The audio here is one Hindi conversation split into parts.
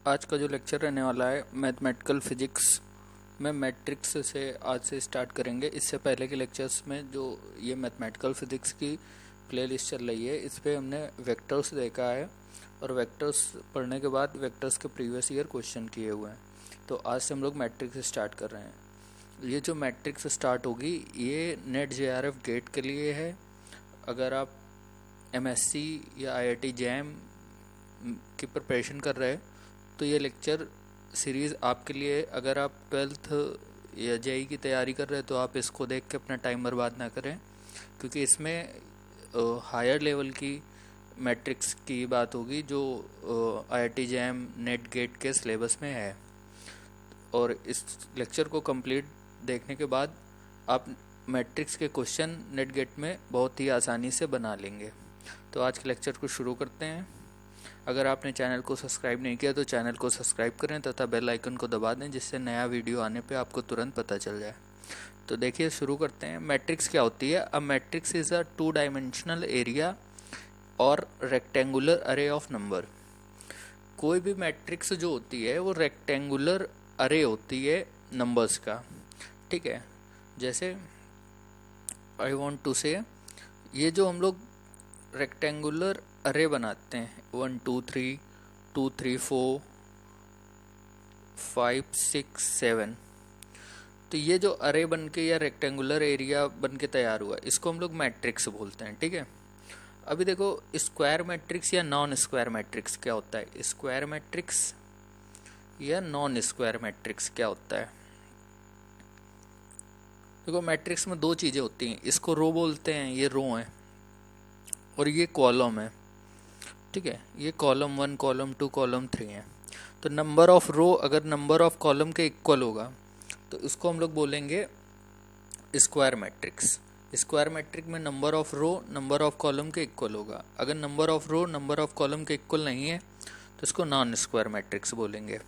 आज का जो लेक्चर रहने वाला है मैथमेटिकल फिजिक्स में मैट्रिक्स से आज से स्टार्ट करेंगे। इससे पहले के लेक्चर्स में जो ये मैथमेटिकल फिजिक्स की प्लेलिस्ट चल रही है इस पे हमने वेक्टर्स देखा है और वेक्टर्स पढ़ने के बाद वेक्टर्स के प्रीवियस ईयर क्वेश्चन किए हुए हैं। तो आज से हम लोग मैट्रिक्स स्टार्ट कर रहे हैं। ये जो मैट्रिक्स स्टार्ट होगी ये नेट JRF गेट के लिए है। अगर आप MSc या IIT JAM की प्रिपरेशन कर रहे हैं तो ये लेक्चर सीरीज़ आपके लिए। अगर आप 12th या JEE की तैयारी कर रहे हैं तो आप इसको देख के अपना टाइम बर्बाद ना करें, क्योंकि इसमें हायर लेवल की मैट्रिक्स की बात होगी जो IIT JAM नेट गेट के सिलेबस में है। और इस लेक्चर को कंप्लीट देखने के बाद आप मैट्रिक्स के क्वेश्चन नेट गेट में बहुत ही आसानी से बना लेंगे। तो आज के लेक्चर को शुरू करते हैं। अगर आपने चैनल को सब्सक्राइब नहीं किया तो चैनल को सब्सक्राइब करें तथा बेल आइकन को दबा दें, जिससे नया वीडियो आने पे आपको तुरंत पता चल जाए। तो देखिए शुरू करते हैं। मैट्रिक्स क्या होती है? A matrix is a 2 dimensional area और रेक्टेंगुलर अरे ऑफ नंबर। कोई भी मैट्रिक्स जो होती है वो रेक्टेंगुलर अरे होती है नंबर्स का, ठीक है। जैसे आई वॉन्ट टू से ये जो हम लोग रेक्टेंगुलर अरे बनाते हैं 1 2 3 2 3 4 5 6 7, तो ये जो अरे बन के या रेक्टेंगुलर एरिया बन के तैयार हुआ इसको हम लोग मैट्रिक्स बोलते हैं, ठीक है। अभी देखो स्क्वायर मैट्रिक्स या नॉन स्क्वायर मैट्रिक्स क्या होता है, स्क्वायर मैट्रिक्स या नॉन स्क्वायर मैट्रिक्स क्या होता है। देखो मैट्रिक्स में दो चीज़ें होती हैं, इसको रो बोलते हैं, ये रो है, और ये कॉलम है, ठीक है। ये कॉलम 1 कॉलम 2 कॉलम 3 है। तो नंबर ऑफ रो अगर नंबर ऑफ कॉलम के इक्वल होगा तो इसको हम लोग बोलेंगे स्क्वायर मैट्रिक्स। स्क्वायर मैट्रिक्स में number of row number of column के इक्वल होगा। अगर number of row number of column के इक्वल नहीं है तो इसको नॉन स्क्वायर मैट्रिक्स बोलेंगे,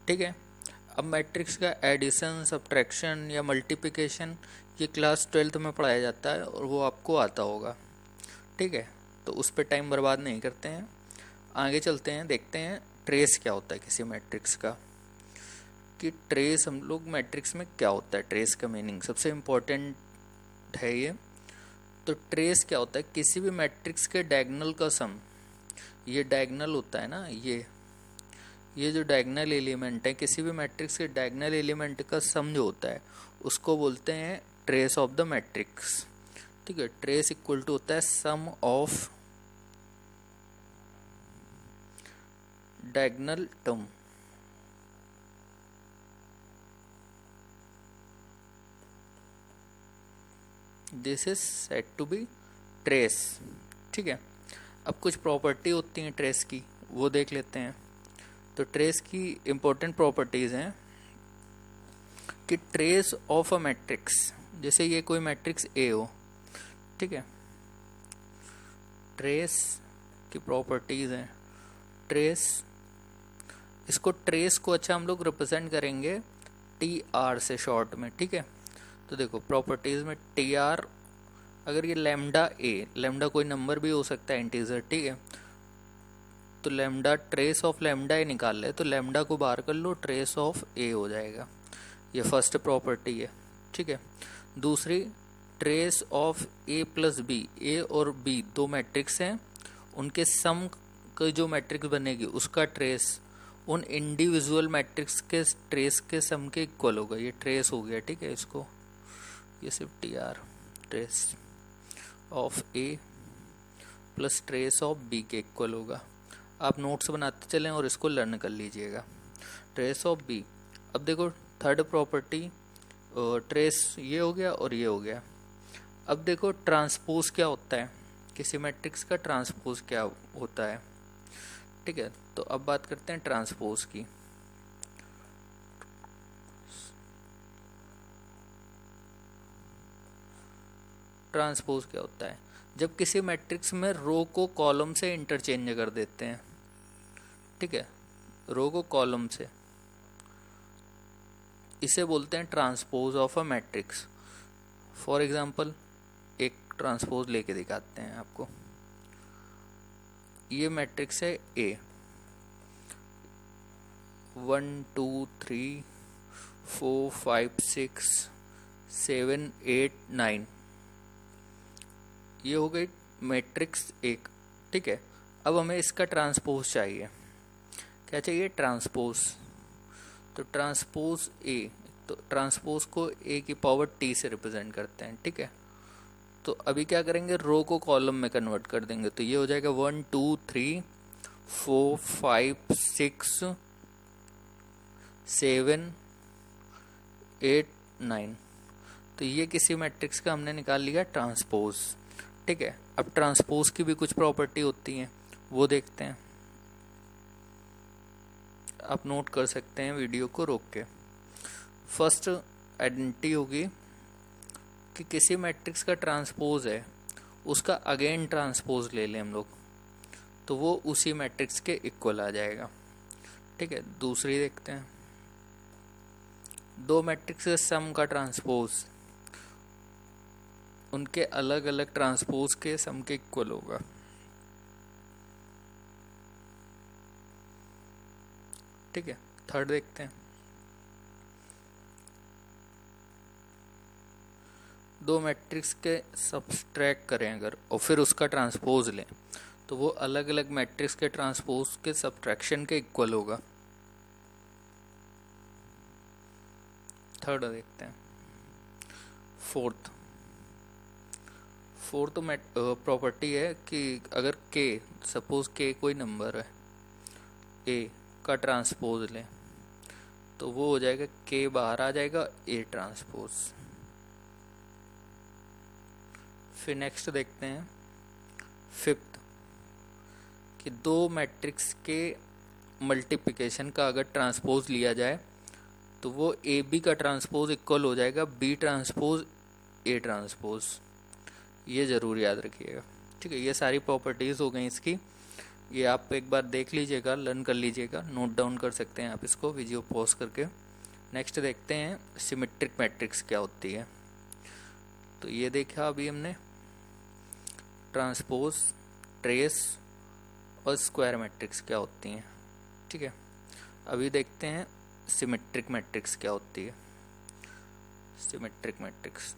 ठीक है। अब मैट्रिक्स का एडिशन सब्ट्रैक्शन या मल्टीप्लिकेशन ये क्लास 12th में पढ़ाया जाता है और वो आपको आता होगा, ठीक है। तो उस पर टाइम बर्बाद नहीं करते हैं, आगे चलते हैं, देखते हैं ट्रेस क्या होता है किसी मैट्रिक्स का, कि ट्रेस हम लोग मैट्रिक्स में क्या होता है, ट्रेस का मीनिंग सबसे इम्पोर्टेंट है ये। तो ट्रेस क्या होता है? किसी भी मैट्रिक्स के डायगोनल का सम, ये डायगोनल होता है ना, ये जो डायगोनल एलिमेंट है किसी भी मैट्रिक्स के डायगोनल एलिमेंट का सम जो होता है उसको बोलते हैं ट्रेस ऑफ द मैट्रिक्स, ठीक है। ट्रेस इक्वल टू होता है sum of diagonal term, this is said to be trace, ठीक है। अब कुछ प्रॉपर्टी होती हैं ट्रेस की, वो देख लेते हैं। तो ट्रेस की इंपॉर्टेंट प्रॉपर्टीज हैं कि ट्रेस ऑफ अ मैट्रिक्स, जैसे ये कोई मैट्रिक्स ए हो, ठीक है। ट्रेस की प्रॉपर्टीज हैं ट्रेस, इसको ट्रेस को अच्छा हम लोग रिप्रेजेंट करेंगे TR से शॉर्ट में, ठीक है। तो देखो प्रॉपर्टीज में TR, अगर ये लैम्डा ए, लैम्डा कोई नंबर भी हो सकता है इंटीजर, ठीक है। तो लैम्डा ट्रेस ऑफ लैम्डा ए निकाल ले तो लैम्डा को बाहर कर लो, ट्रेस ऑफ ए हो जाएगा। ये फर्स्ट प्रॉपर्टी है, ठीक है। दूसरी trace of A plus B, A और बी दो मैट्रिक्स हैं, उनके सम का जो मैट्रिक्स बनेगी उसका ट्रेस उन इंडिविजुअल मैट्रिक्स के ट्रेस के सम के इक्वल होगा। ये ट्रेस हो गया, ठीक है। इसको ये सिर्फ TR trace of A plus trace of B के इक्वल होगा। आप नोट्स बनाते चलें और इसको लर्न कर लीजिएगा। Trace of B. अब देखो थर्ड प्रॉपर्टी ट्रेस, ये हो गया और ये हो गया। अब देखो ट्रांसपोज क्या होता है, किसी मैट्रिक्स का ट्रांसपोज क्या होता है, ठीक है। तो अब बात करते हैं ट्रांसपोज की। ट्रांसपोज क्या होता है? जब किसी मैट्रिक्स में रो को कॉलम से इंटरचेंज कर देते हैं, ठीक है, रो को कॉलम से, इसे बोलते हैं transpose of a matrix. For example एक ट्रांसपोज लेके दिखाते हैं आपको। ये मैट्रिक्स है ए, 1 2 3 4 5 6 7 8 9, ये हो गई मैट्रिक्स एक। ठीक है, अब हमें इसका ट्रांसपोज चाहिए। क्या चाहिए? ट्रांसपोज। तो ट्रांसपोज ए, तो ट्रांसपोज को ए की पावर टी से रिप्रेजेंट करते हैं। ठीक है, तो अभी क्या करेंगे, रो को कॉलम में कन्वर्ट कर देंगे। तो ये हो जाएगा 1 2 3 4 5 6 7 8 9। तो ये किसी मैट्रिक्स का हमने निकाल लिया ट्रांसपोज। ठीक है, अब ट्रांसपोज की भी कुछ प्रॉपर्टी होती हैं, वो देखते हैं। आप नोट कर सकते हैं वीडियो को रोक के। फर्स्ट आइडेंटिटी होगी कि किसी मैट्रिक्स का ट्रांसपोज है, उसका अगेन ट्रांसपोज ले लें हम लोग, तो वो उसी मैट्रिक्स के इक्वल आ जाएगा। ठीक है, दूसरी देखते हैं। दो मैट्रिक्स के सम का ट्रांसपोज उनके अलग अलग ट्रांसपोज के सम के इक्वल होगा। ठीक है, थर्ड देखते हैं। दो मैट्रिक्स के सब्सट्रैक्ट करें अगर और फिर उसका ट्रांसपोज लें, तो वो अलग अलग मैट्रिक्स के ट्रांसपोज के सब्ट्रैक्शन के इक्वल होगा। थर्ड देखते हैं। फोर्थ प्रॉपर्टी है कि अगर के, सपोज के कोई नंबर है, ए का ट्रांसपोज लें, तो वो हो जाएगा के बाहर आ जाएगा ए ट्रांसपोज। फिर नेक्स्ट देखते हैं फिफ्थ, कि दो मैट्रिक्स के मल्टीप्लिकेशन का अगर ट्रांसपोज लिया जाए, तो वो ए बी का ट्रांसपोज इक्वल हो जाएगा बी ट्रांसपोज ए ट्रांसपोज। ये ज़रूर याद रखिएगा। ठीक है, ये सारी प्रॉपर्टीज़ हो गई इसकी। ये आप एक बार देख लीजिएगा, लर्न कर लीजिएगा, नोट डाउन कर सकते हैं आप इसको वीडियो पॉज करके। नेक्स्ट देखते हैं सिमेट्रिक मैट्रिक्स क्या होती है। तो ये देखा अभी हमने ट्रांसपोज, ट्रेस और स्क्वायर मैट्रिक्स क्या होती हैं। ठीक है, अभी देखते हैं सिमेट्रिक मैट्रिक्स क्या होती है। सिमेट्रिक मैट्रिक्स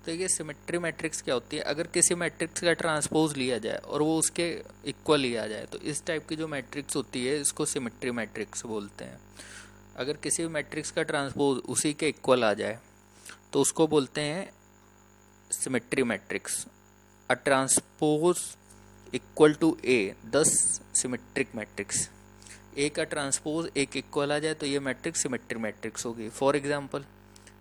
तो ये सिमेट्री मैट्रिक्स क्या होती है, अगर किसी मैट्रिक्स का ट्रांसपोज लिया जाए और वो उसके इक्वल लिया जाए, तो इस टाइप की जो मैट्रिक्स होती है इसको सिमेट्री मैट्रिक्स बोलते हैं। अगर किसी मैट्रिक्स का ट्रांसपोज उसी के इक्वल आ जाए, तो उसको बोलते हैं symmetry matrix. A transpose equal to A, thus symmetric matrix. ए का ट्रांसपोज एक इक्वल आ जाए तो ये मैट्रिक्स सिमेट्री मैट्रिक्स होगी। फॉर एग्जांपल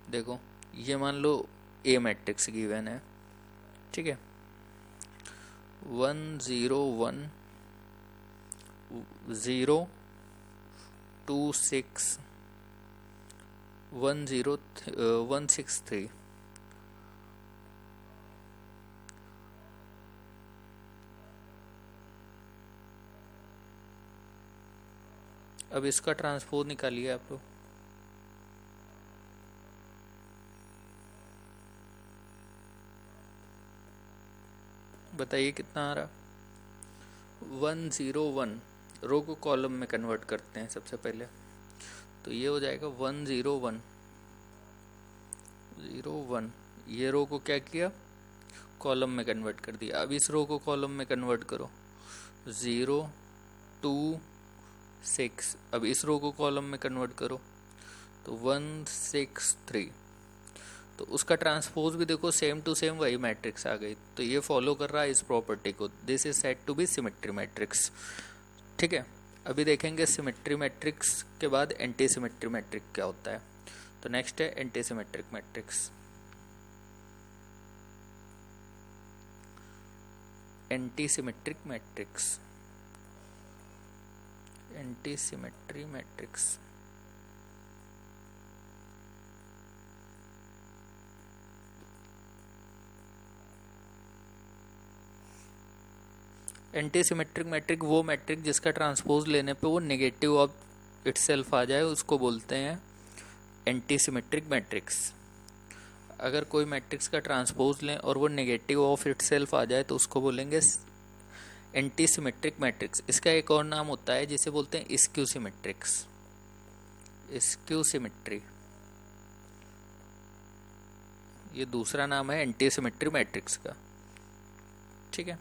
देखो, ये मान लो ए मैट्रिक्स गिवन है। ठीक है, 1 0 1 0 2 6 1 0 1 6 3। अब इसका ट्रांसपोज निकालिए आप लोग। बताइए कितना आ रहा। 1 0 1, रो को कॉलम में कन्वर्ट करते हैं सबसे पहले। तो ये हो जाएगा 1 0 1 0 1। ये रो को क्या किया, कॉलम में कन्वर्ट कर दिया। अब इस रो को कॉलम में कन्वर्ट करो, 0 2 6। अब इस रो को कॉलम में कन्वर्ट करो, तो 1 6 3। तो उसका ट्रांसपोज भी देखो सेम टू सेम वही मैट्रिक्स आ गई। तो ये फॉलो कर रहा है इस प्रॉपर्टी को। This is said to be symmetry matrix. ठीक है, अभी देखेंगे सिमेट्री मैट्रिक्स के बाद एंटी सिमेट्री मैट्रिक क्या होता है। तो नेक्स्ट है anti symmetric matrix. Anti symmetric matrix, anti symmetry matrix. Anti symmetric matric वो मैट्रिक जिसका ट्रांसपोज लेने पे वो नेगेटिव ऑफ इटसेल्फ आ जाए, उसको बोलते हैं एंटी सिमेट्रिक मैट्रिक्स। अगर कोई मैट्रिक्स का ट्रांसपोज लें और वो नेगेटिव ऑफ इटसेल्फ आ जाए तो उसको बोलेंगे एंटी सिमेट्रिक मैट्रिक्स। इसका एक और नाम होता है जिसे बोलते हैं स्क्यू सिमेट्रिक्स, स्क्यू सिमेट्री, ये दूसरा नाम है एंटी सिमेट्रिक मैट्रिक्स का। ठीक है,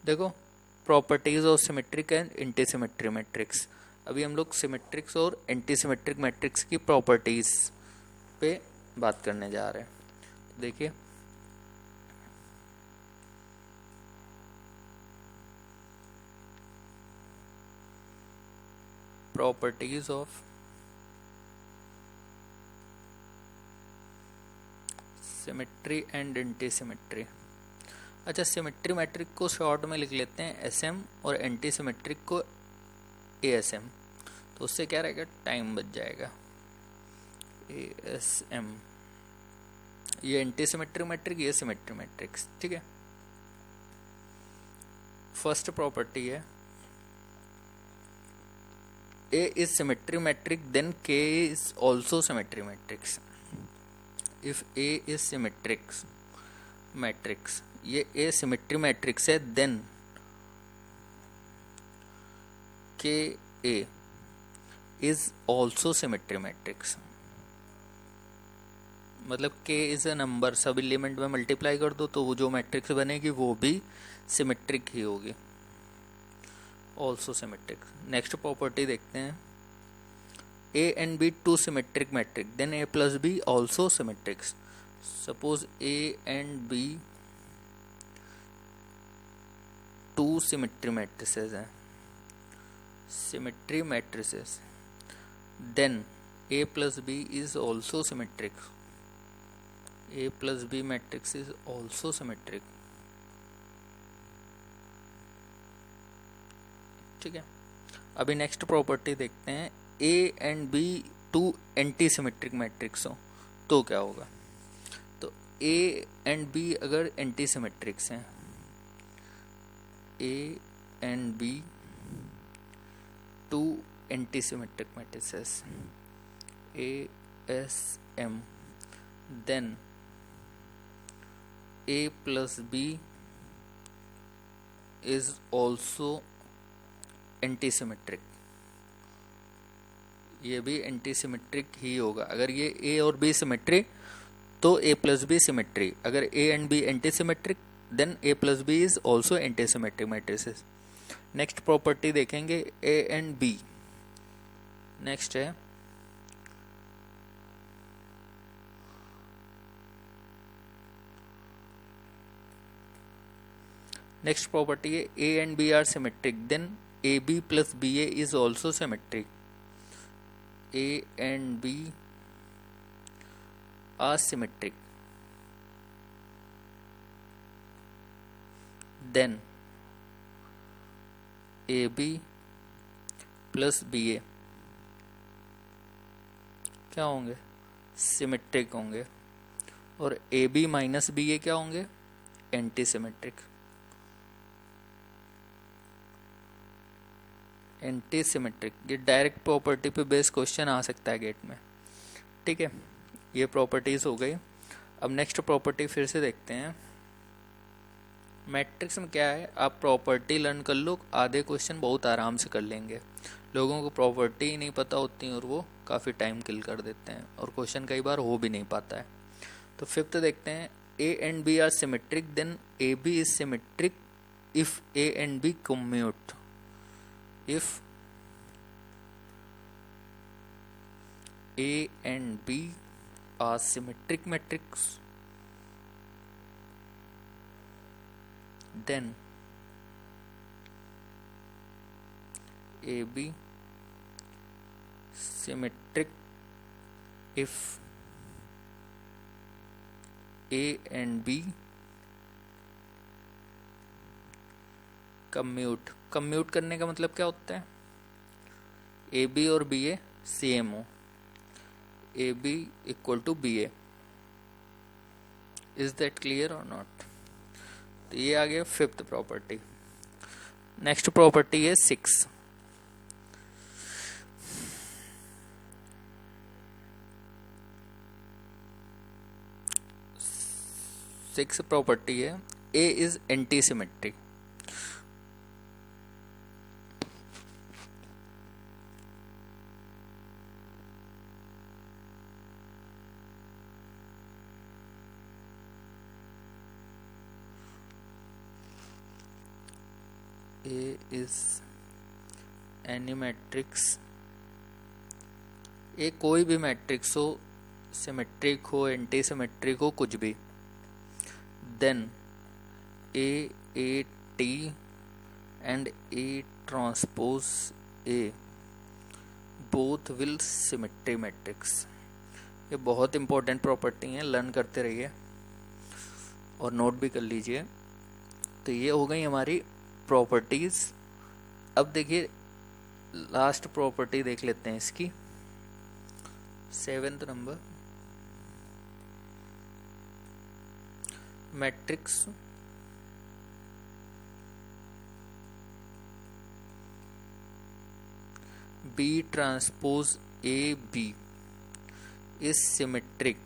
देखो properties of symmetric and anti symmetric matrix. अभी हम लोग सिमेट्रिक्स और एंटी सिमेट्रिक मैट्रिक्स की प्रॉपर्टीज पे बात करने जा रहे हैं। तो देखिए properties of symmetry and anti symmetry. अच्छा, सिमेट्री मैट्रिक को शॉर्ट में लिख लेते हैं एसएम और एंटी सिमेट्रिक को एएसएम, तो उससे क्या रहेगा, टाइम बच जाएगा। एएसएम ये एंटी सिमेट्रिक मैट्रिक, ये सिमेट्री मैट्रिक्स। ठीक है, फर्स्ट प्रॉपर्टी है A is symmetry metric then K is also symmetry matrix. If A is symmetric matrix, ये A symmetry matrix है, then K A is also symmetry matrix। मतलब K is a number, सब एलिमेंट में मल्टीप्लाई कर दो तो वो जो मैट्रिक्स बनेगी वो भी सिमेट्रिक ही होगी, ऑल्सो सिमेट्रिक। नेक्स्ट प्रॉपर्टी देखते हैं, A and B two symmetric matrix then A plus B also symmetric. Suppose A and B two symmetry matrices हैं, symmetry matrices, then A plus B is also symmetric, A plus B matrix is also symmetric. ठीक है, अभी नेक्स्ट प्रॉपर्टी देखते हैं, A and B two anti symmetric matrix हो तो क्या होगा। तो A एंड B अगर एंटी सिमेट्रिक्स हैं, A and B two anti symmetric matrices ASM, then A plus B is also anti symmetric, ये भी एंटी सिमेट्रिक ही होगा। अगर ये A और B सिमेट्री तो A प्लस B सिमेट्री, अगर A and B anti symmetric then A plus B is also anti symmetric matrices. Next property देखेंगे A एंड B। नेक्स्ट है नेक्स्ट प्रॉपर्टी है A and B are symmetric then AB plus BA is also symmetric. A and B are symmetric. Then AB plus BA क्या होंगे, सिमेट्रिक होंगे, और AB माइनस BA क्या होंगे, एंटी सिमेट्रिक। एंटी सिमेट्रिक, ये डायरेक्ट प्रॉपर्टी पे बेस्ड क्वेश्चन आ सकता है गेट में। ठीक है, ये प्रॉपर्टीज हो गई। अब नेक्स्ट प्रॉपर्टी फिर से देखते हैं। मैट्रिक्स में क्या है, आप प्रॉपर्टी लर्न कर लो, आधे क्वेश्चन बहुत आराम से कर लेंगे। लोगों को प्रॉपर्टी ही नहीं पता होती और वो काफ़ी टाइम किल कर देते हैं और क्वेश्चन कई बार हो भी नहीं पाता है। तो फिफ्थ देखते हैं, A and B are symmetric then AB is symmetric if A and B commute. If A and B are symmetric matrix, then AB symmetric if A and B commute. Commute करने का मतलब क्या होता है, ए बी और बी ए सेम हो, A B equal to B A. Is that clear और नॉट। तो ये आ गया फिफ्थ प्रॉपर्टी। नेक्स्ट प्रॉपर्टी है 6। सिक्स प्रॉपर्टी है A is anti symmetric. A is any matrix, A कोई भी मैट्रिक्स हो, सिमेट्रिक हो, एंटी सिमेट्रिक हो, कुछ भी, then A T and A transpose A both will symmetry matrix. ये बहुत इंपॉर्टेंट प्रॉपर्टी है, लर्न करते रहिए और नोट भी कर लीजिए। तो ये हो गई हमारी प्रॉपर्टीज। अब देखिए लास्ट प्रॉपर्टी देख लेते हैं इसकी, 7th number, matrix B transpose A B is symmetric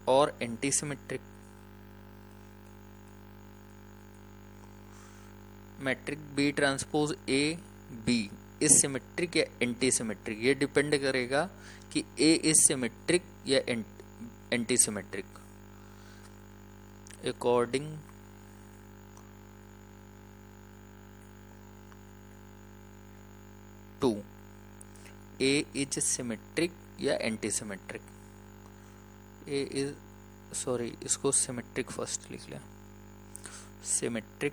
और anti symmetric. Matrix B transpose A B is symmetric या एंटी सिमेट्रिक, ये डिपेंड करेगा कि ए इज सिमेट्रिक या anti symmetric. According to A is symmetric या anti symmetric. A is, sorry इसको सिमेट्रिक फर्स्ट लिख लें, सिमेट्रिक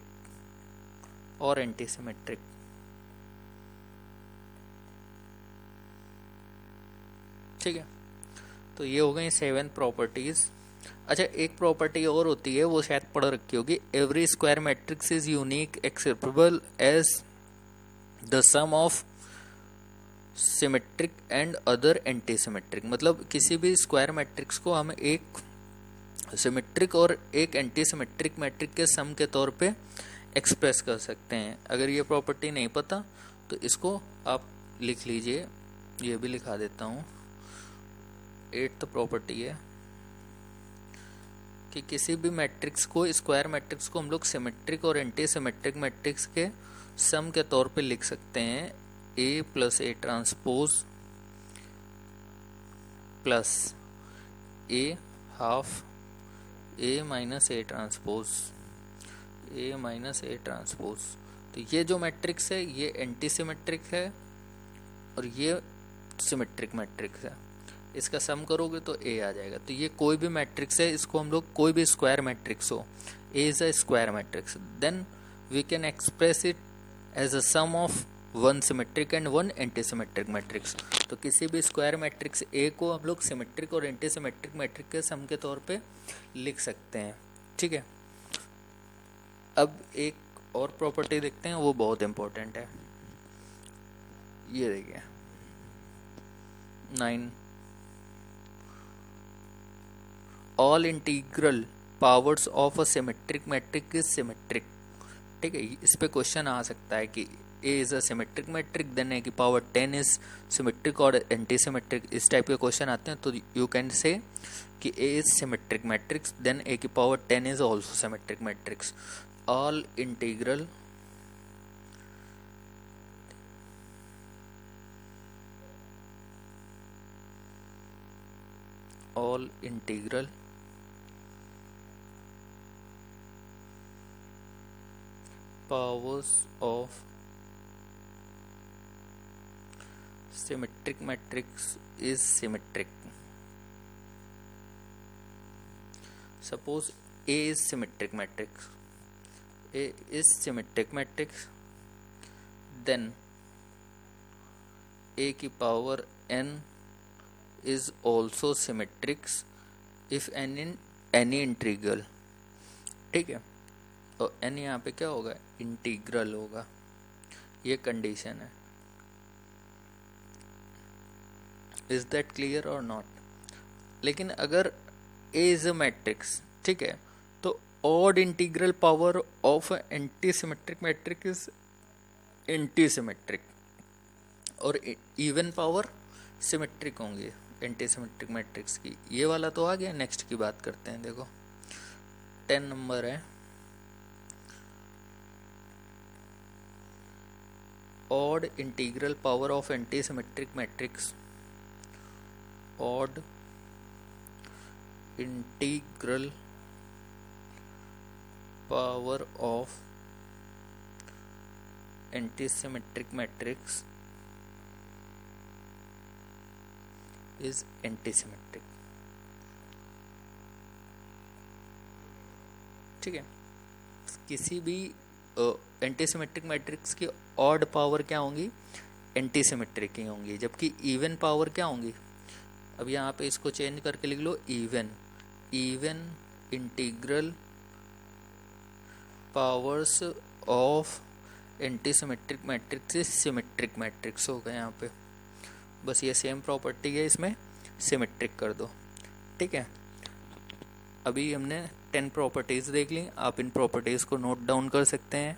और एंटी सिमेट्रिक। ठीक है, तो ये हो गई 7 प्रॉपर्टीज। अच्छा, एक प्रॉपर्टी और होती है, वो शायद पढ़ रखी होगी, every square matrix is unique acceptable as the sum of symmetric and other anti symmetric. मतलब किसी भी स्क्वायर मैट्रिक्स को हम एक सिमेट्रिक और एक एंटी सिमेट्रिक मैट्रिक के सम के तौर पे एक्सप्रेस कर सकते हैं। अगर ये प्रॉपर्टी नहीं पता तो इसको आप लिख लीजिए, ये भी लिखा देता हूँ। 8th प्रॉपर्टी है कि किसी भी मैट्रिक्स को, स्क्वायर मैट्रिक्स को हम लोग सिमेट्रिक और एंटी सिमेट्रिक मैट्रिक्स के सम के तौर पे लिख सकते हैं, A plus A transpose plus A half A minus A transpose, A minus A transpose. तो ये जो मैट्रिक्स है ये एंटी सिमेट्रिक है और ये सिमेट्रिक मैट्रिक्स है, इसका सम करोगे तो ए आ जाएगा। तो ये कोई भी मैट्रिक्स है, इसको हम लोग कोई भी स्क्वायर मैट्रिक्स हो, A is a square matrix, then we can express it as a sum of one symmetric and one anti symmetric matrix. तो किसी भी स्क्वायर मैट्रिक्स ए को हम लोग सिमेट्रिक और एंटी सिमेट्रिक मैट्रिक के सम के तौर पे लिख सकते हैं। ठीक है, अब एक और प्रॉपर्टी देखते हैं, वो बहुत इंपॉर्टेंट है। ये देखिए 9, all integral powers of a symmetric matrix is symmetric. ठीक है, इस पे क्वेश्चन आ सकता है कि A is a symmetric matrix, then A की पावर 10 इज सिमेट्रिक और एंटी सिमेट्रिक, इस टाइप के क्वेश्चन आते हैं। तो यू कैन से कि A is symmetric matrix, then A की power 10 is also symmetric matrix. All integral powers of symmetric matrix is symmetric. Suppose A is symmetric matrix, then A की power n is also symmetric if any integral। ठीक है, तो n यहाँ पे क्या होगा, इंटीग्रल होगा, ये कंडीशन है। इज दैट क्लियर और नॉट? लेकिन अगर A इज अ मैट्रिक्स, ठीक है, तो odd integral power of an antisymmetric matrix is antisymmetric, और इवन पावर सिमेट्रिक होंगी एंटीसिमेट्रिक मैट्रिक्स की। ये वाला तो आ गया। नेक्स्ट की बात करते हैं। देखो 10 नंबर है, odd integral power of antisymmetric matrix. Odd integral power of antisymmetric matrix is antisymmetric। ठीक है, किसी भी एंटीसिमेट्रिक मैट्रिक्स की ऑड पावर क्या होंगी, एंटीसिमेट्रिक ही होंगी, जबकि इवन पावर क्या होंगी। अब यहाँ पे इसको चेंज करके लिख लो even. Even integral powers of antisymmetric matrix से सिमेट्रिक मैट्रिक्स होगा। यहाँ पे बस ये सेम प्रॉपर्टी है, इसमें सिमेट्रिक कर दो। ठीक है, अभी हमने 10 प्रॉपर्टीज़ देख ली। आप इन प्रॉपर्टीज़ को नोट डाउन कर सकते हैं।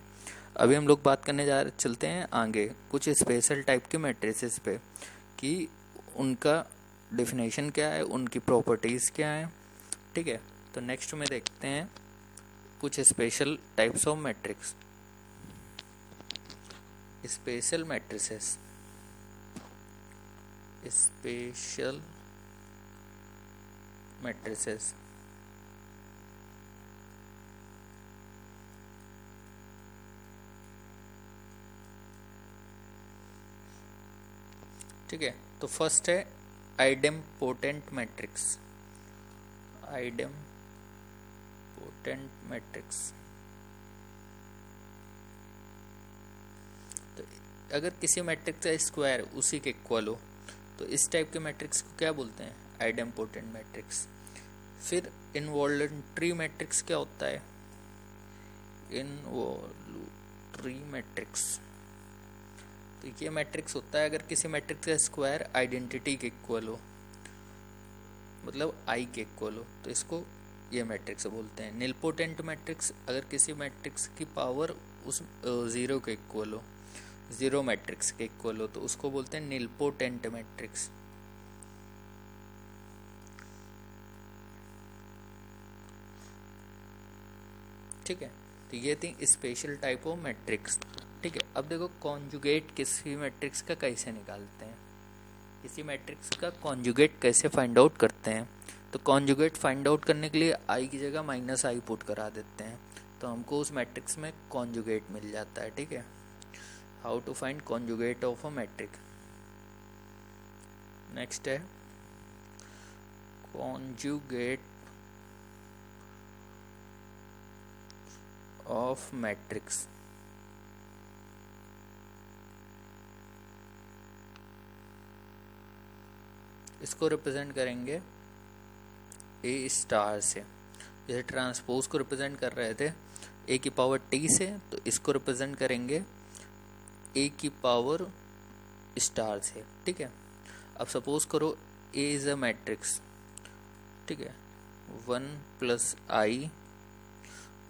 अभी हम लोग बात करने चलते हैं आगे कुछ स्पेशल टाइप के मैट्रिसेस पे कि उनका डेफिनेशन क्या है, उनकी प्रॉपर्टीज़ क्या है। ठीक है, तो नेक्स्ट में देखते हैं कुछ special types of matrix. Special matrices, special matrices. ठीक है, तो फर्स्ट है आइडेम्पोटेंट मैट्रिक्स। आइडेम्पोटेंट मैट्रिक्स, तो अगर किसी मैट्रिक्स का स्क्वायर उसी के इक्वल हो तो इस टाइप के मैट्रिक्स को क्या बोलते हैं, आइडेम्पोटेंट मैट्रिक्स। फिर इनवॉल्यूंटरी मैट्रिक्स क्या होता है, इनवॉल्यूंटरी मैट्रिक्स, तो ये मैट्रिक्स होता है अगर किसी मैट्रिक्स का स्क्वायर आइडेंटिटी के इक्वल हो, मतलब आई के इक्वल हो, तो इसको ये मैट्रिक्स बोलते हैं। निलपोटेंट मैट्रिक्स, अगर किसी मैट्रिक्स की पावर उस ज़ीरो के इक्वल हो, ज़ीरो मैट्रिक्स के इक्वल हो, तो उसको बोलते हैं निलपोटेंट मैट्रिक्स। ठीक है, तो ये थी स्पेशल टाइप ऑफ मैट्रिक्स। ठीक है, अब देखो कॉन्जुगेट किसी मैट्रिक्स का कैसे निकालते हैं, किसी मैट्रिक्स का कॉन्जुगेट कैसे फाइंड आउट करते हैं। तो कॉन्जुगेट फाइंड आउट करने के लिए आई की जगह माइनस आई पुट करा देते हैं, तो हमको उस मैट्रिक्स में कॉन्जुगेट मिल जाता है। ठीक है, how to find conjugate of a matrix. Next है कॉन्जुगेट ऑफ मैट्रिक्स। इसको रिप्रेजेंट करेंगे ए स्टार से, जैसे ट्रांसपोज को रिप्रेजेंट कर रहे थे ए की पावर टी से, तो इसको रिप्रेजेंट करेंगे ए की पावर स्टार से। ठीक है, अब सपोज करो ए इज अ मैट्रिक्स। ठीक है, 1 + i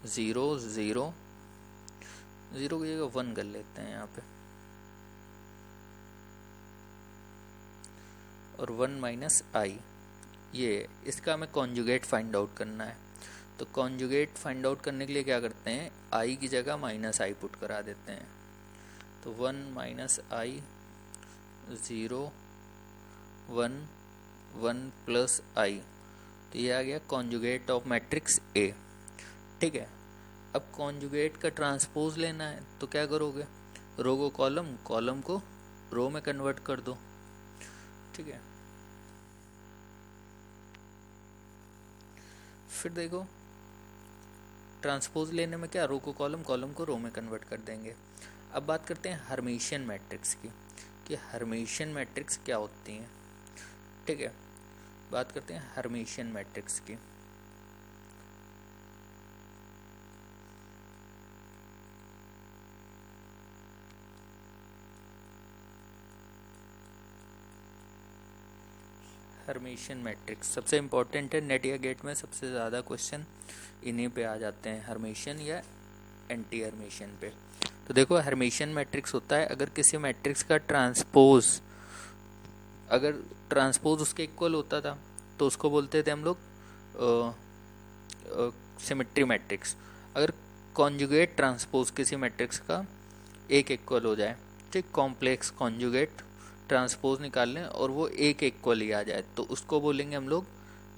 0 0 0 की जगह 1 कर लेते हैं यहाँ पे, और 1 - i, ये इसका हमें कॉन्जुगेट फाइंड आउट करना है। तो कॉन्जुगेट फाइंड आउट करने के लिए क्या करते हैं, i की जगह -i पुट करा देते हैं। तो 1 - i 0 1 1 + i, तो ये आ गया कॉन्जुगेट ऑफ मैट्रिक्स ए। ठीक है, अब कॉन्जुगेट का ट्रांसपोज लेना है, तो क्या करोगे, रो को कॉलम, कॉलम को रो में कन्वर्ट कर दो। ठीक है, फिर देखो ट्रांसपोज लेने में क्या, रो को कॉलम, कॉलम को रो में कन्वर्ट कर देंगे। अब बात करते हैं हर्मिशियन मैट्रिक्स की, कि हर्मिशियन मैट्रिक्स क्या होती हैं। ठीक है, बात करते हैं हर्मिशियन मैट्रिक्स की। हर्मिशियन मैट्रिक्स सबसे इम्पोर्टेंट है, नेट या गेट में सबसे ज़्यादा क्वेश्चन इन्हीं पे आ जाते हैं, हर्मिशियन या एंटी हर्मिशियन पे। तो देखो हर्मिशियन मैट्रिक्स होता है अगर किसी मैट्रिक्स का ट्रांसपोज, अगर ट्रांसपोज उसके इक्वल होता था तो उसको बोलते थे हम लोग सिमेट्री मैट्रिक्स। अगर कॉन्जुगेट ट्रांसपोज किसी मैट्रिक्स का एक इक्वल हो जाए, ठीक, कॉम्प्लेक्स कॉन्जुगेट ट्रांसपोज निकाल लें और वो एक इक्वल ही आ जाए, तो उसको बोलेंगे हम लोग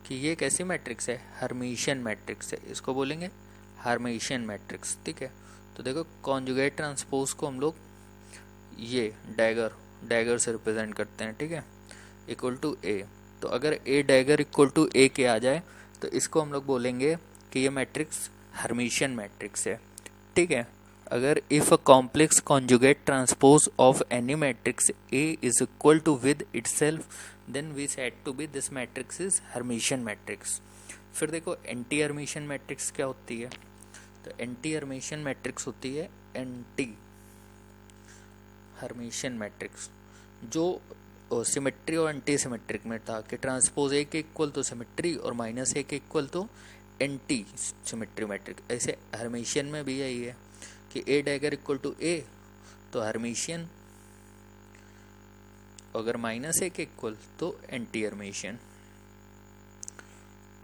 कि ये कैसी मैट्रिक्स है, हर्मिशियन मैट्रिक्स है, इसको बोलेंगे हर्मिशियन मैट्रिक्स। ठीक है, तो देखो कॉन्जुगेट ट्रांसपोज को हम लोग ये डैगर से रिप्रेजेंट करते हैं, ठीक है, इक्वल टू ए। तो अगर ए डैगर इक्वल टू ए के आ जाए तो इसको हम लोग बोलेंगे कि ये मैट्रिक्स हर्मिशियन मैट्रिक्स है। ठीक है, अगर if a complex conjugate transpose of any matrix A is equal to with itself then we said to be this matrix is Hermitian matrix. फिर देखो एंटी हर्मिशियन मैट्रिक्स क्या होती है, तो एंटी हर्मिशियन मैट्रिक्स होती है एंटी हर्मिशियन मैट्रिक्स जो सिमेट्री और एंटी सिमेट्रिक में था कि ट्रांसपोज ए के इक्वल तो सिमेट्री और माइनस ए के इक्वल तो एंटी सिमेट्री मैट्रिक। ऐसे हर्मिशियन में भी यही है कि ए डैगर इक्वल टू ए तो हर्मिशियन, अगर माइनस ए के इक्वल तो एंटी हर्मिशियन।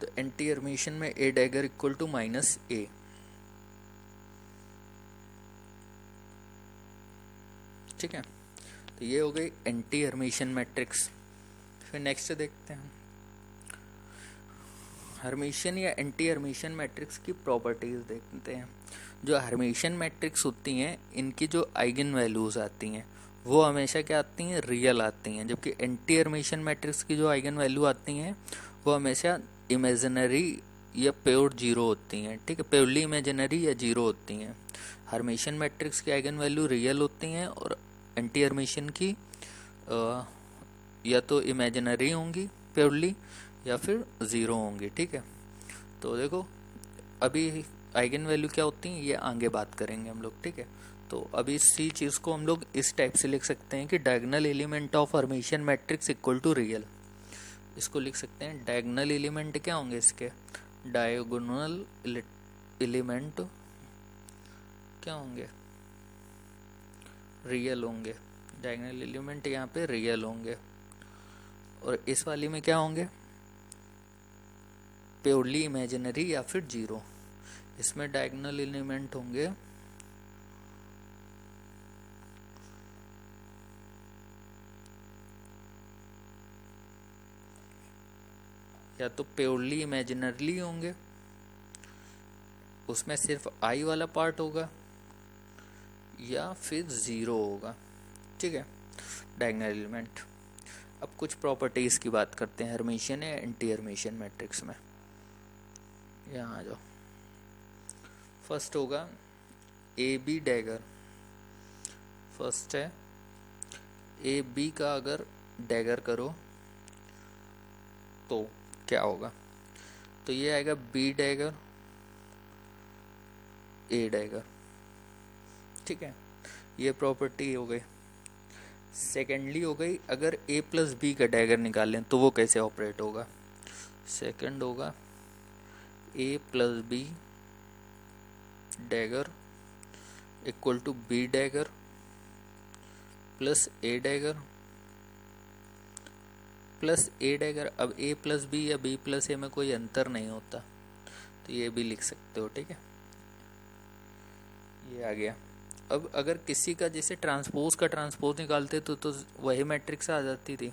तो एंटी हर्मिशियन में ए डैगर इक्वल टू माइनस ए। ठीक है, तो ये हो गई एंटी हर्मिशियन मैट्रिक्स। फिर नेक्स्ट देखते हैं हर्मिशियन या एंटी हर्मिशियन मैट्रिक्स की प्रॉपर्टीज देखते हैं। जो हर्मिशियन मैट्रिक्स होती हैं इनकी जो आइगन वैल्यूज आती हैं वो हमेशा क्या आती हैं, रियल आती हैं, जबकि एंटी हर्मिशियन मैट्रिक्स की जो आइगन वैल्यू आती हैं वो हमेशा इमेजिनरी या प्योर जीरो होती हैं। ठीक है, प्योरली इमेजिनरी या जीरो होती हैं। हर्मिशियन मैट्रिक्स की आइगन वैल्यू रियल होती हैं और एंटी हर्मिशियन की या तो इमेजिनरी होंगी प्योरली या फिर ज़ीरो होंगी। ठीक है, तो देखो अभी आइगन वैल्यू क्या होती हैं ये आगे बात करेंगे हम लोग। ठीक है, तो अभी इसी चीज़ को हम लोग इस टाइप से लिख सकते हैं कि diagonal element of Hermitian matrix equal to real. इसको लिख सकते हैं डायगोनल एलिमेंट क्या होंगे इसके, डायगोनल एलिमेंट क्या होंगे, रियल होंगे। डायगोनल एलिमेंट यहाँ पे रियल होंगे और इस वाली में क्या होंगे, प्योरली इमेजिनरी या फिर जीरो। इसमें डायगोनल एलिमेंट होंगे या तो प्योरली इमेजिनरली होंगे, उसमें सिर्फ आई वाला पार्ट होगा, या फिर ज़ीरो होगा। ठीक है, डायगोनल एलिमेंट। अब कुछ प्रॉपर्टीज़ की बात करते हैं हर्मिशियन या एंटी हर्मिशियन मैट्रिक्स में। यहाँ आ जाओ। फर्स्ट होगा ए बी डैगर। फर्स्ट है ए बी का अगर डैगर करो तो क्या होगा, तो ये आएगा बी डैगर ए डैगर। ठीक है, ये प्रॉपर्टी हो गई। सेकेंडली हो गई अगर ए प्लस बी का डैगर निकालें तो वो कैसे ऑपरेट होगा। सेकंड होगा A plus B dagger equal to B dagger plus A dagger plus A dagger. अब ए प्लस बी या बी प्लस ए में कोई अंतर नहीं होता तो ये भी लिख सकते हो। ठीक है, ये आ गया। अब अगर किसी का जैसे ट्रांसपोज का ट्रांसपोज निकालते तो वही मैट्रिक्स आ जाती थी।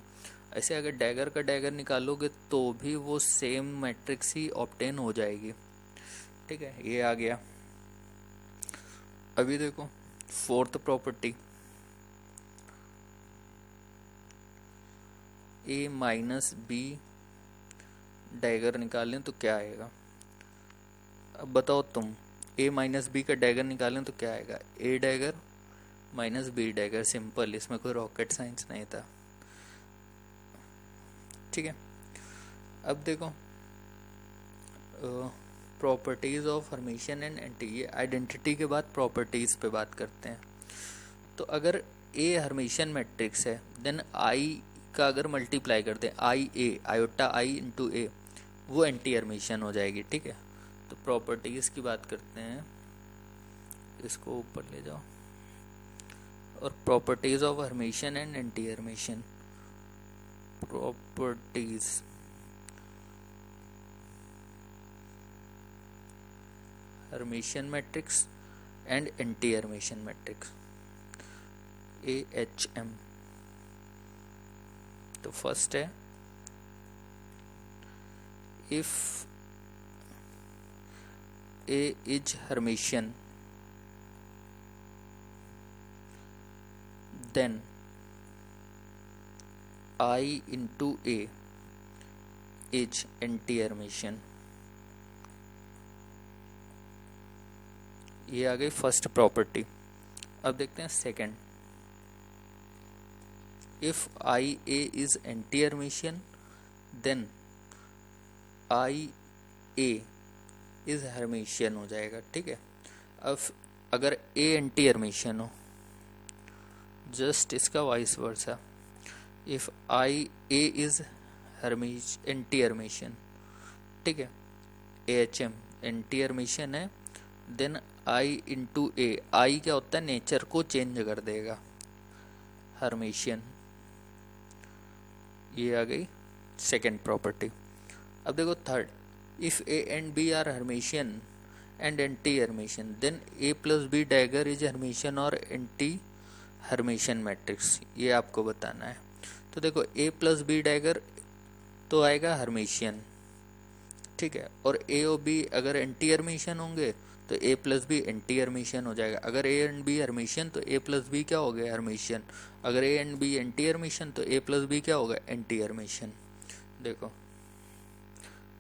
ऐसे अगर डैगर का डैगर निकालोगे तो भी वो सेम मैट्रिक्स ही ऑब्टेन हो जाएगी। ठीक है, ये आ गया। अभी देखो fourth property, A minus B dagger निकालें तो क्या आएगा। अब बताओ तुम, ए माइनस बी का डैगर निकालें तो क्या आएगा, A dagger minus B dagger. Simple, इसमें कोई रॉकेट साइंस नहीं था। ठीक है, अब देखो properties of Hermitian and anti. ये आइडेंटिटी के बाद प्रॉपर्टीज पे बात करते हैं। तो अगर ए हर्मिशियन मैट्रिक्स है देन आई का अगर मल्टीप्लाई कर दें, आई ए आयोटा आई इंटू ए, वो एंटी हर्मिशियन हो जाएगी। ठीक है, तो प्रॉपर्टीज़ की बात करते हैं, इसको ऊपर ले जाओ। और properties of Hermitian and anti Hermitian. Properties Hermitian matrix and anti Hermitian matrix, AHM। तो फर्स्ट है, if A is Hermitian, then I into A is anti-Hermitian। ये आ गई फर्स्ट प्रॉपर्टी। अब देखते हैं second, if I A is anti Hermitian then I A is Hermitian हो जाएगा। ठीक है, अब अगर ए एंटी हर्मिशियन हो, जस्ट इसका vice versa, if I A is anti Hermitian, ठीक है, AHM एंटी हर्मिशियन है, then I into A, I क्या होता है, नेचर को चेंज कर देगा, हर्मिशियन। ये आ गई सेकेंड प्रॉपर्टी। अब देखो third, if A and B are Hermitian and anti Hermitian then A plus B dagger is Hermitian और एंटी हर्मिशियन मैट्रिक्स। ये आपको बताना है। तो देखो ए प्लस बी डैगर तो आएगा हर्मिशियन, ठीक है, और ए और बी अगर एंटी हर्मिशियन होंगे तो A plus B anti Hermitian हो जाएगा। अगर ए एंड बी हर्मिशियन तो ए प्लस बी क्या हो गया, हर्मिशियन। अगर A and B anti Hermitian तो ए प्लस बी क्या होगा, एंटी हर्मिशियन। देखो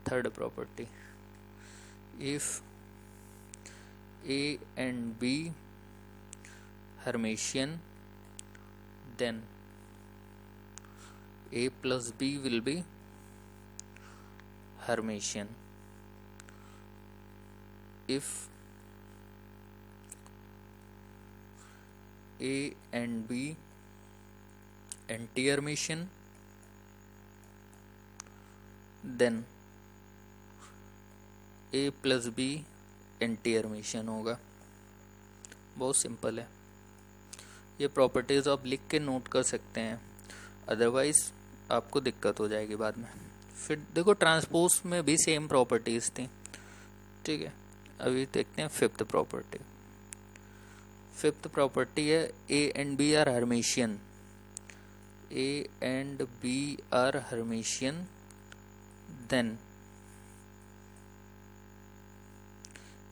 third property, if A and B Hermitian then A plus B will be Hermitian. if A and B anti-Hermitian then A plus B anti Hermitian होगा। बहुत सिंपल है। ये प्रॉपर्टीज आप लिख के नोट कर सकते हैं, अदरवाइज आपको दिक्कत हो जाएगी बाद में। फिर देखो ट्रांसपोज में भी सेम प्रॉपर्टीज थी, ठीक है। अभी देखते हैं फिफ्थ प्रॉपर्टी। फिफ्थ प्रॉपर्टी है A and B are Hermitian, A and B are Hermitian then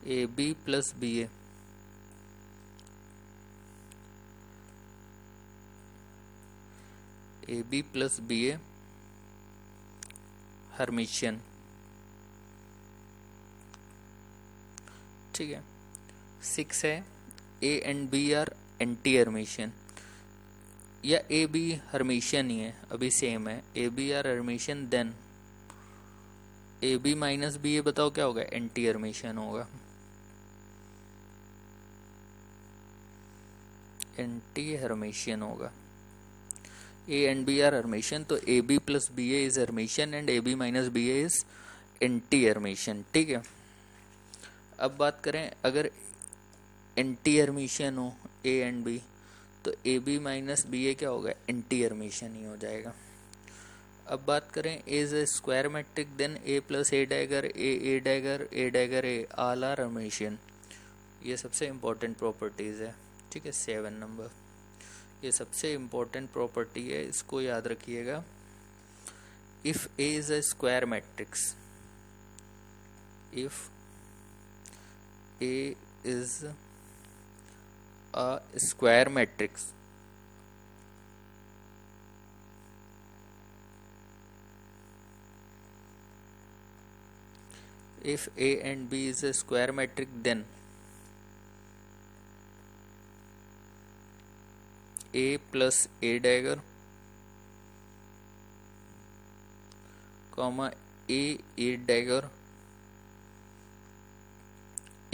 A B plus B A B plus B A Hermitian, ठीक है। 6 है A and B are anti Hermitian, या ए बी हर्मिशियन ही है, अभी सेम है, A B are Hermitian then A B minus B, ये बताओ क्या होगा, एंटी हर्मिशियन होगा, एंटी हर्मिशियन होगा। A and B are Hermitian तो ए B plus B A is Hermitian and A B minus B A is anti Hermitian, ठीक है। अब बात करें अगर एंटी हर्मिशियन हो ए एंड बी तो ए बी माइनस बी ए क्या होगा, एंटी हर्मिशियन ही हो जाएगा। अब बात करें A is a square matrix then A plus A dagger A dagger A all are Hermitian. ये सबसे इम्पोर्टेंट प्रॉपर्टीज है, ठीक है। 7 नंबर, ये सबसे इम्पोर्टेंट प्रॉपर्टी है, इसको याद रखिएगा। If A is a square matrix, if A is a square matrix if A and B is a square matrix then A plus A dagger comma A dagger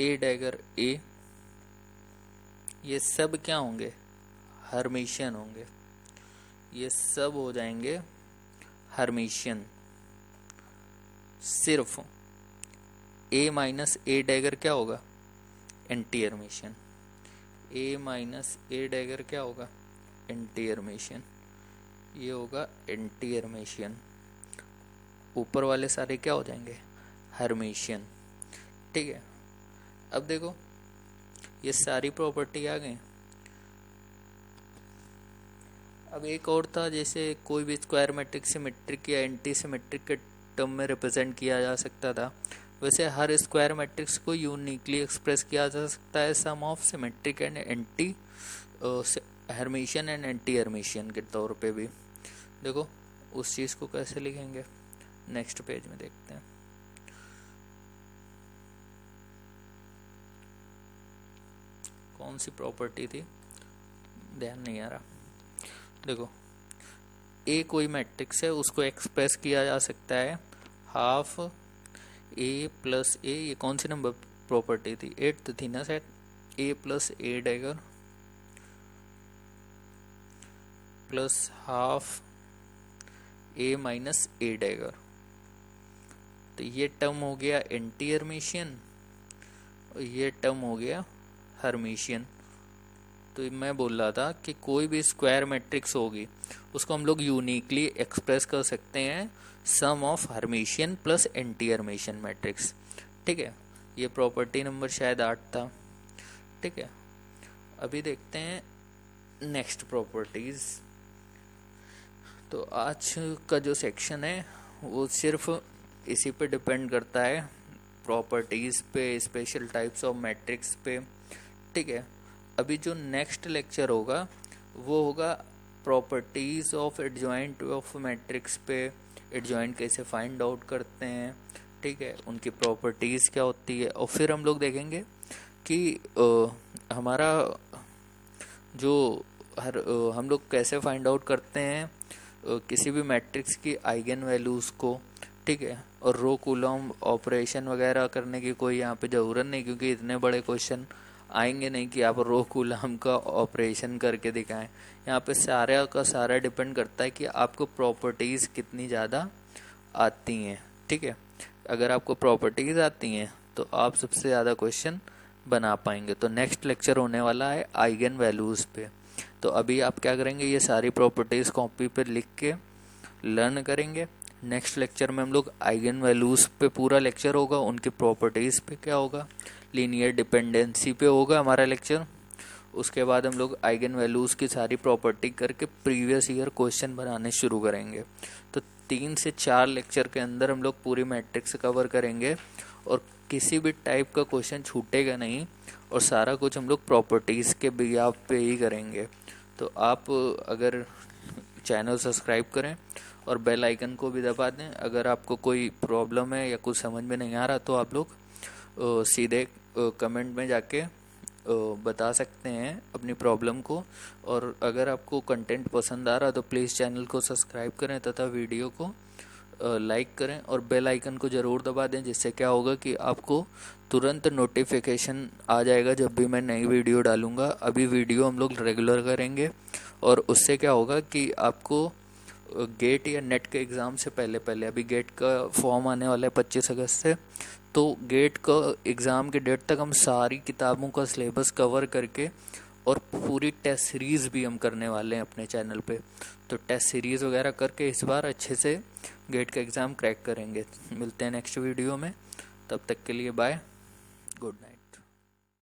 A dagger A, ये सब क्या होंगे, हर्मिशियन होंगे, ये सब हो जाएंगे हर्मिशियन। सिर्फ ए माइनस ए डैगर क्या होगा, एंटी हर्मिशियन। ए माइनस ए डैगर क्या होगा, एंटी हर्मिशियन, ये होगा एंटी हर्मिशियन। ऊपर वाले सारे क्या हो जाएंगे, हर्मिशियन। ठीक है, अब देखो ये सारी प्रॉपर्टी आ गई। अब एक और था, जैसे कोई भी स्क्वायर मैट्रिक्स सिमेट्रिक या एंटी सिमेट्रिक के टर्म में रिप्रेजेंट किया जा सकता था, वैसे हर स्क्वायर मैट्रिक्स को यूनिकली एक्सप्रेस किया जा सकता है sum of symmetric and anti Hermitian and anti Hermitian के तौर पे भी। देखो उस चीज़ को कैसे लिखेंगे, नेक्स्ट पेज में देखते हैं। कौन सी प्रॉपर्टी थी, ध्यान नहीं आ रहा। देखो ए कोई मैट्रिक्स है, उसको एक्सप्रेस किया जा सकता है हाफ ए प्लस ए, ये कौन सी नंबर प्रॉपर्टी थी, 8 थी ना set, A plus A dagger plus half A minus A dagger. तो ये टर्म हो गया एंटी हर्मिशियन और ये टर्म हो गया हर्मिशियन। तो मैं बोल रहा था कि कोई भी स्क्वायर मैट्रिक्स होगी उसको हम लोग यूनिकली एक्सप्रेस कर सकते हैं sum of Hermitian plus anti Hermitian matrix. ठीक है, ये प्रॉपर्टी नंबर शायद 8 था। ठीक है, अभी देखते हैं नेक्स्ट प्रॉपर्टीज। तो आज का जो सेक्शन है वो सिर्फ इसी पे डिपेंड करता है, प्रॉपर्टीज पे, स्पेशल टाइप्स ऑफ मैट्रिक्स पे। ठीक है, अभी जो नेक्स्ट लेक्चर होगा वो होगा properties of adjoint of matrix पे, एडजॉइंट कैसे फाइंड आउट करते हैं, ठीक है, उनकी प्रॉपर्टीज क्या होती है। और फिर हम लोग देखेंगे कि हमारा जो हम लोग कैसे फाइंड आउट करते हैं किसी भी मैट्रिक्स की आइगन वैल्यूज़ को। ठीक है, और रो कूलम ऑपरेशन वगैरह करने की कोई यहाँ पे ज़रूरत नहीं, क्योंकि इतने बड़े क्वेश्चन आएंगे नहीं कि आप रो कूलम का ऑपरेशन करके दिखाएं। यहाँ पे सारा का सारा डिपेंड करता है कि आपको प्रॉपर्टीज़ कितनी ज़्यादा आती हैं। ठीक है, अगर आपको प्रॉपर्टीज़ आती हैं तो आप सबसे ज़्यादा क्वेश्चन बना पाएंगे। तो नेक्स्ट लेक्चर होने वाला है आइगन वैल्यूज़ पे। तो अभी आप क्या करेंगे, ये सारी प्रॉपर्टीज़ कॉपी पे लिख के लर्न करेंगे। नेक्स्ट लेक्चर में हम लोग आइगन वैल्यूज़ पे पूरा लेक्चर होगा, उनकी प्रॉपर्टीज़ पे क्या होगा, लीनियर डिपेंडेंसी पे होगा हमारा लेक्चर। उसके बाद हम लोग आइगन वैल्यूज़ की सारी प्रॉपर्टी करके प्रीवियस ईयर क्वेश्चन बनाने शुरू करेंगे। तो 3 से 4 लेक्चर के अंदर हम लोग पूरी मैट्रिक्स कवर करेंगे और किसी भी टाइप का क्वेश्चन छूटेगा नहीं, और सारा कुछ हम लोग प्रॉपर्टीज़ के बिहाफ पे ही करेंगे। तो आप अगर चैनल सब्सक्राइब करें और बेल आइकन को भी दबा दें। अगर आपको कोई प्रॉब्लम है या कुछ समझ में नहीं आ रहा तो आप लोग सीधे कमेंट में जाके बता सकते हैं अपनी प्रॉब्लम को। और अगर आपको कंटेंट पसंद आ रहा तो प्लीज़ चैनल को सब्सक्राइब करें तथा वीडियो को लाइक करें और बेल आइकन को ज़रूर दबा दें, जिससे क्या होगा कि आपको तुरंत नोटिफिकेशन आ जाएगा जब भी मैं नई वीडियो डालूँगा। अभी वीडियो हम लोग रेगुलर करेंगे और उससे क्या होगा कि आपको गेट या नेट के एग्ज़ाम से पहले अभी गेट का फॉर्म आने वाला है 25 अगस्त से, तो गेट का एग्ज़ाम के डेट तक हम सारी किताबों का सिलेबस कवर करके और पूरी टेस्ट सीरीज़ भी हम करने वाले हैं अपने चैनल पे। तो टेस्ट सीरीज़ वगैरह करके इस बार अच्छे से गेट का एग्ज़ाम क्रैक करेंगे। मिलते हैं नेक्स्ट वीडियो में, तब तक के लिए बाय, गुड नाइट।